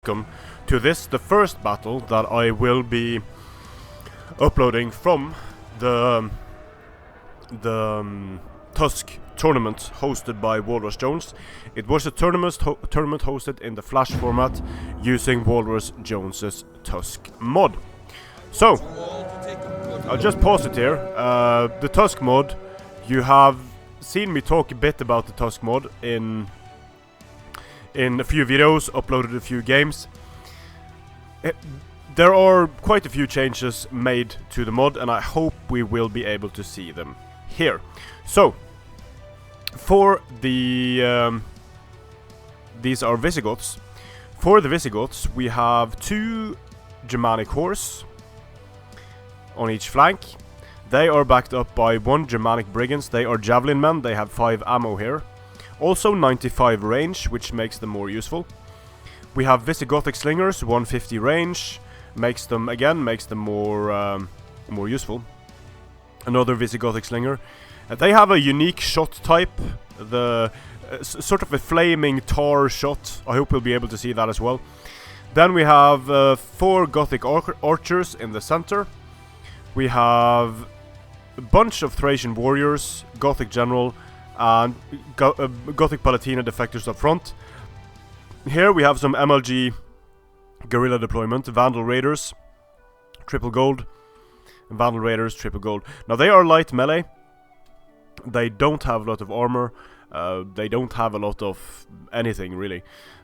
welcome to this, the first battle that I will be uploading from the Tusk tournament hosted by Walrus Jones. It was a tournament hosted in the Flash format using Walrus Jones's Tusk mod. So, I'll just pause it here. The Tusk mod, you have seen me talk a bit about the Tusk mod in a few videos, uploaded a few games. There are quite a few changes made to the mod, and I hope we will be able to see them here. So, for the these are Visigoths. For the Visigoths, we have 2 Germanic horse on each flank. They are backed up by 1 Germanic brigands. They are javelin men. They have 5 ammo here. Also 95 range, which makes them more useful. We have Visigothic slingers, 150 range, makes them more useful. Another Visigothic slinger. They have a unique shot type, the sort of a flaming tar shot. I hope we'll be able to see that as well. Then we have 4 Gothic archers in the center. We have a bunch of Thracian warriors, Gothic general, and Gothic Palatina defectors up front. Here we have some MLG guerrilla deployment, Vandal Raiders, triple gold, and Vandal Raiders, triple gold. Now they are light melee. They don't have a lot of armor, they don't have a lot of anything really,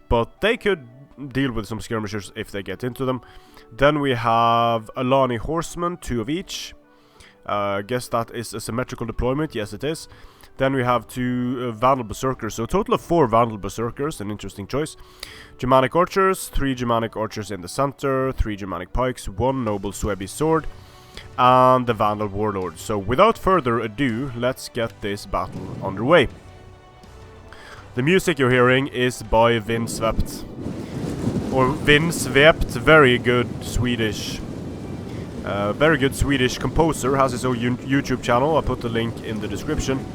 but they could deal with some skirmishers if they get into them. Then we have Alani horsemen, 2 of each. Guess that is a symmetrical deployment, yes it is. Then we have 2 Vandal Berserkers, so a total of 4 Vandal Berserkers, an interesting choice. Germanic Archers, 3 Germanic Archers in the center, 3 Germanic Pikes, 1 Noble Suebi Sword, and the Vandal Warlord. So without further ado, let's get this battle underway. The music you're hearing is by Vindswept, or Vindswept, very good Swedish composer, has his own YouTube channel. I'll put the link in the description.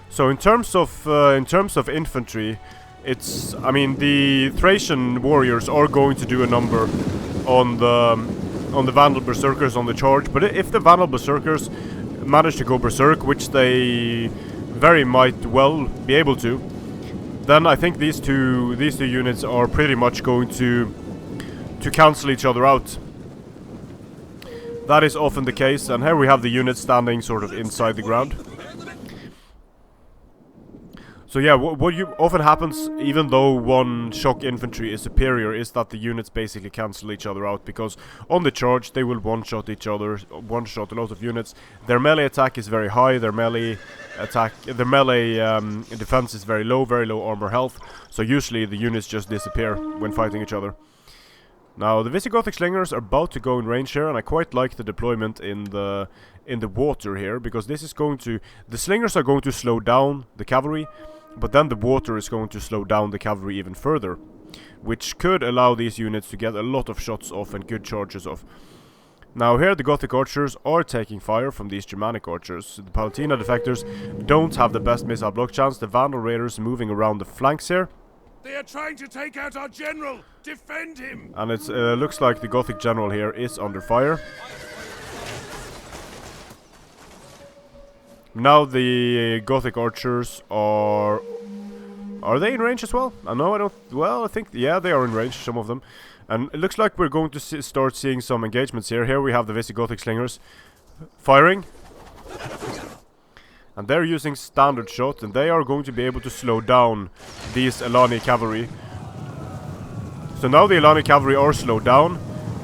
So in terms of infantry, I mean the Thracian warriors are going to do a number on the Vandal Berserkers on the charge, but if the Vandal Berserkers manage to go berserk, which they very might well be able to, then I think these two units are pretty much going to cancel each other out. That is often the case, and here we have the unit standing sort of inside the ground. So yeah, what often happens, even though one shock infantry is superior, is that the units basically cancel each other out, because on the charge they will one-shot each other, one-shot a lot of units. Their melee attack is very high, their melee defense is very low armor health, so usually the units just disappear when fighting each other. Now the Visigothic slingers are about to go in range here, and I quite like the deployment in the water here, because this is going to, the slingers are going to slow down the cavalry, but then the water is going to slow down the cavalry even further, which could allow these units to get a lot of shots off and good charges off. Now here the Gothic archers are taking fire from these Germanic archers. The Palatina defectors don't have the best missile block chance. The Vandal Raiders moving around the flanks here. They are trying to take out our general! Defend him! And it looks like the Gothic general here is under fire. Now the Gothic archers are they in range as well? No, I don't. Well, I think, yeah, they are in range, some of them. And it looks like we're going to start seeing some engagements here. Here we have the Visigothic slingers firing. And they're using standard shot, and they are going to be able to slow down these Alani cavalry. So now the Alani cavalry are slowed down,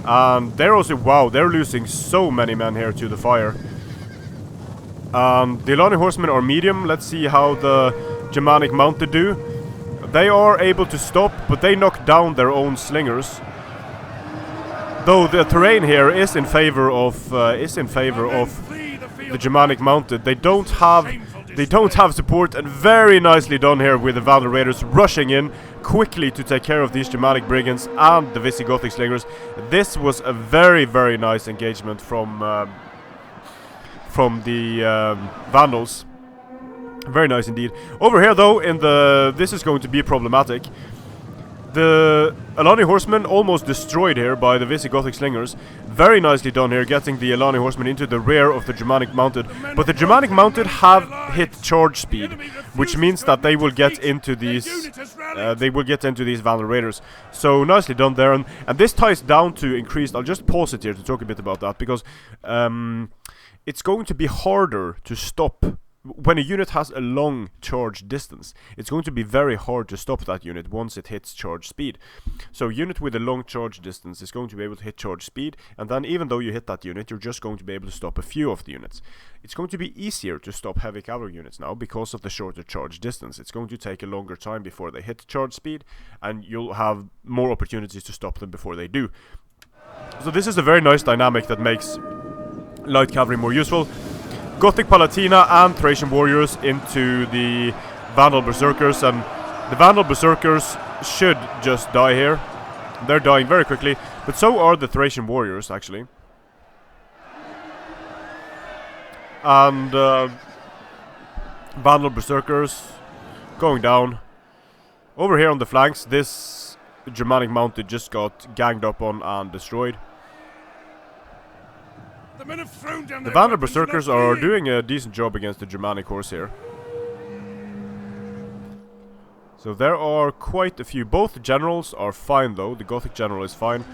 and they're also, wow, they're losing so many men here to the fire. The Alani horsemen are medium. Let's see how the Germanic mounted do. They are able to stop, but they knock down their own slingers. Though the terrain here is in favor of the Germanic mounted. They don't have support, and very nicely done here with the Vandal Raiders rushing in quickly to take care of these Germanic brigands and the Visigothic slingers. This was a very, very nice engagement from the Vandals. Very nice indeed. Over here though, this is going to be problematic. The Alani horsemen almost destroyed here by the Visigothic slingers. Very nicely done here, getting the Alani horsemen into the rear of the Germanic mounted. But the Germanic mounted have hit charge speed, which means that they will get into these Vandal raiders. So nicely done there, and this ties down to increased. I'll just pause it here to talk a bit about that, because it's going to be harder to stop. When a unit has a long charge distance, it's going to be very hard to stop that unit once it hits charge speed. So a unit with a long charge distance is going to be able to hit charge speed, and then even though you hit that unit, you're just going to be able to stop a few of the units. It's going to be easier to stop heavy cavalry units now because of the shorter charge distance. It's going to take a longer time before they hit charge speed, and you'll have more opportunities to stop them before they do. So this is a very nice dynamic that makes light cavalry more useful. Gothic Palatina and Thracian warriors into the Vandal Berserkers, and the Vandal Berserkers should just die here. They're dying very quickly, but so are the Thracian warriors actually. And Vandal Berserkers going down. Over here on the flanks, this Germanic mounted just got ganged up on and destroyed. The Vandal Berserkers are doing a decent job against the Germanic horse here. So there are quite a few. Both generals are fine though. The Gothic general is fine.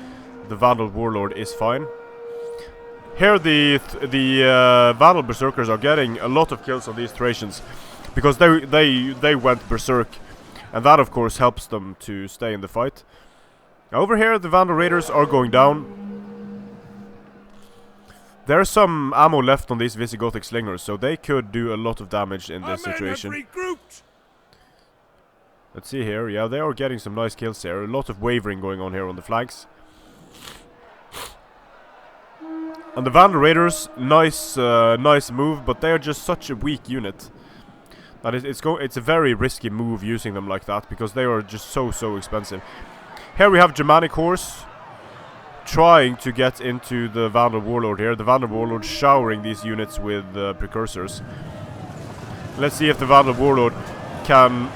The Vandal warlord is fine. Here the Vandal Berserkers are getting a lot of kills on these Thracians, because they went berserk, and that of course helps them to stay in the fight. Over here the Vandal Raiders are going down. There's some ammo left on these Visigothic slingers, so they could do a lot of damage in this situation. Let's see here. Yeah, they are getting some nice kills here. A lot of wavering going on here on the flanks. And the Vandal Raiders, nice move, but they are just such a weak unit that it's a very risky move using them like that, because they are just so expensive. Here we have Germanic horse trying to get into the Vandal Warlord here. The Vandal Warlord showering these units with precursors. Let's see if the Vandal Warlord can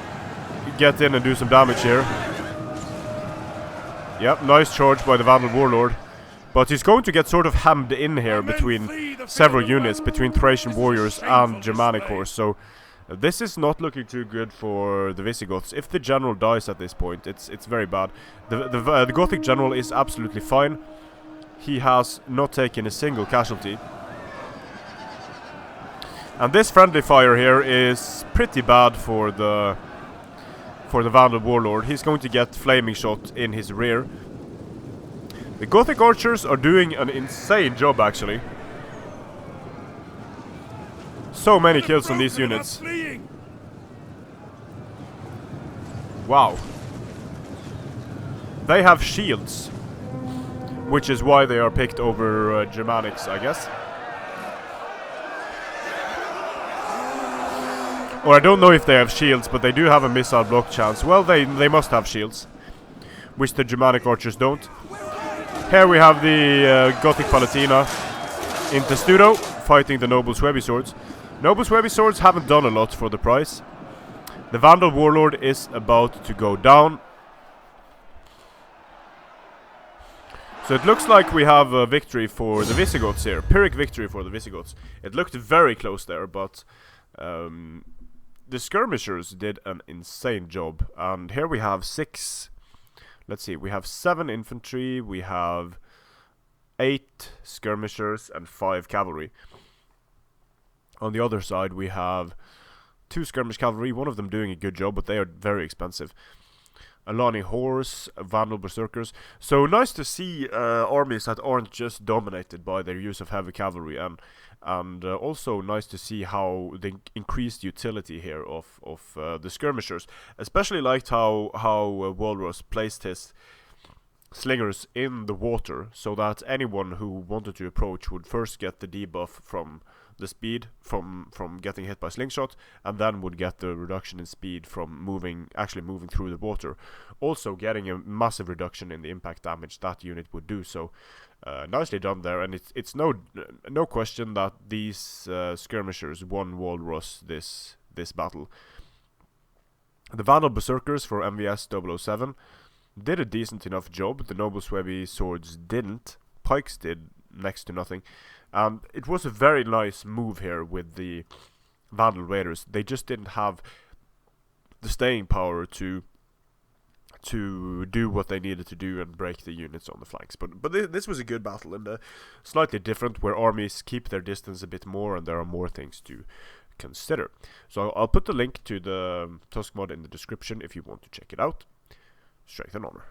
get in and do some damage here. Yep, nice charge by the Vandal Warlord. But he's going to get sort of hemmed in here between several units, between Thracian warriors and Germanic horse. So this is not looking too good for the Visigoths. If the general dies at this point, it's very bad. The Gothic general is absolutely fine. He has not taken a single casualty. And this friendly fire here is pretty bad for the Vandal Warlord. He's going to get flaming shot in his rear. The Gothic archers are doing an insane job actually. So many kills on these units. Wow. They have shields, which is why they are picked over Germanics, I guess. Or I don't know if they have shields, but they do have a missile block chance. Well, they must have shields, which the Germanic archers don't. Here we have the Gothic Palatina in Testudo fighting the Noble Swebi swords. Noble Swebi swords haven't done a lot for the price. The Vandal Warlord is about to go down. So it looks like we have a victory for the Visigoths here. Pyrrhic victory for the Visigoths. It looked very close there, but the skirmishers did an insane job. And here we have 6... Let's see, we have 7 infantry, we have 8 skirmishers and 5 cavalry. On the other side we have 2 skirmish cavalry, one of them doing a good job, but they are very expensive. Alani horse, Vandal berserkers. So nice to see armies that aren't just dominated by their use of heavy cavalry, and also nice to see how the increased utility here of the skirmishers. Especially liked how Walrus placed his slingers in the water, so that anyone who wanted to approach would first get the debuff from the speed from getting hit by slingshot, and then would get the reduction in speed from actually moving through the water, also getting a massive reduction in the impact damage that unit would do. So nicely done there, and it's no question that these skirmishers won Walrus this this battle. The Vandal Berserkers for MVS007 did a decent enough job. The Noble Suebi swords didn't. Pikes did next to nothing. It was a very nice move here with the Vandal Raiders. They just didn't have the staying power to do what they needed to do and break the units on the flanks. But this was a good battle, and slightly different, where armies keep their distance a bit more and there are more things to consider. So I'll put the link to the Tusk mod in the description if you want to check it out. Strength and honor.